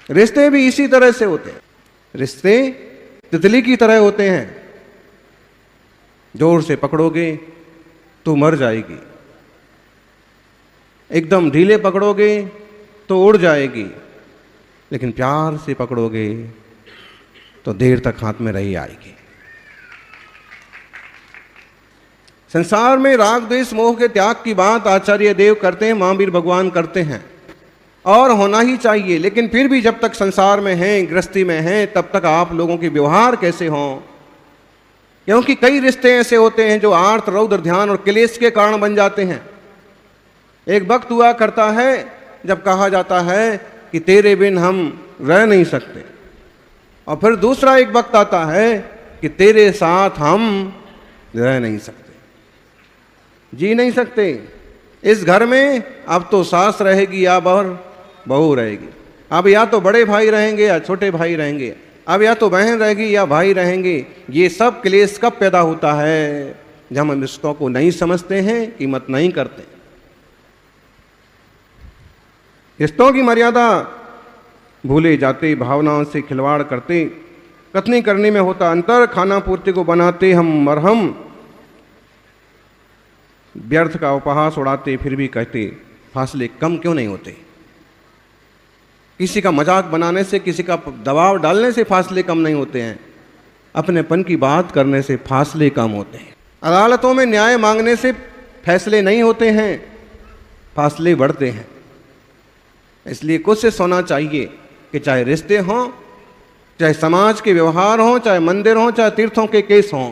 रिश्ते भी इसी तरह से होते हैं। रिश्ते तितली की तरह होते हैं, जोर से पकड़ोगे तो मर जाएगी, एकदम ढीले पकड़ोगे तो उड़ जाएगी, लेकिन प्यार से पकड़ोगे तो देर तक हाथ में रही आएगी। संसार में राग द्वेष मोह के त्याग की बात आचार्य देव करते हैं, महावीर भगवान करते हैं, और होना ही चाहिए। लेकिन फिर भी जब तक संसार में हैं, गृहस्थी में हैं, तब तक आप लोगों के व्यवहार कैसे हों, क्योंकि कई रिश्ते ऐसे होते हैं जो आर्त, रौद्र, ध्यान और क्लेश के कारण बन जाते हैं। एक वक्त हुआ करता है जब कहा जाता है कि तेरे बिन हम रह नहीं सकते, और फिर दूसरा एक वक्त आता है कि तेरे साथ हम रह नहीं सकते, जी नहीं सकते। इस घर में अब तो सास रहेगी या बहू रहेगी, अब या तो बड़े भाई रहेंगे या छोटे भाई रहेंगे, अब या तो बहन रहेगी या भाई रहेंगे। ये सब क्लेश कब पैदा होता है? जब हम रिश्तों को नहीं समझते हैं, कीमत नहीं करते। रिश्तों की मर्यादा भूले जाते, भावनाओं से खिलवाड़ करते, कथनी करने में होता अंतर, खाना पूर्ति को बनाते हम मरहम, व्यर्थ का उपहास उड़ाते फिर भी कहते फासले कम क्यों नहीं होते। किसी का मजाक बनाने से, किसी का दबाव डालने से फासले कम नहीं होते हैं, अपनेपन की बात करने से फासले कम होते हैं। अदालतों में न्याय मांगने से फैसले नहीं होते हैं, फासले बढ़ते हैं। इसलिए कोशिश होना चाहिए कि चाहे रिश्ते हों, चाहे समाज के व्यवहार हों, चाहे मंदिर हों, चाहे तीर्थों के केस हों,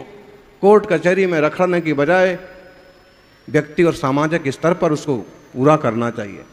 कोर्ट कचहरी में रखने की बजाय व्यक्ति और सामाजिक स्तर पर उसको पूरा करना चाहिए।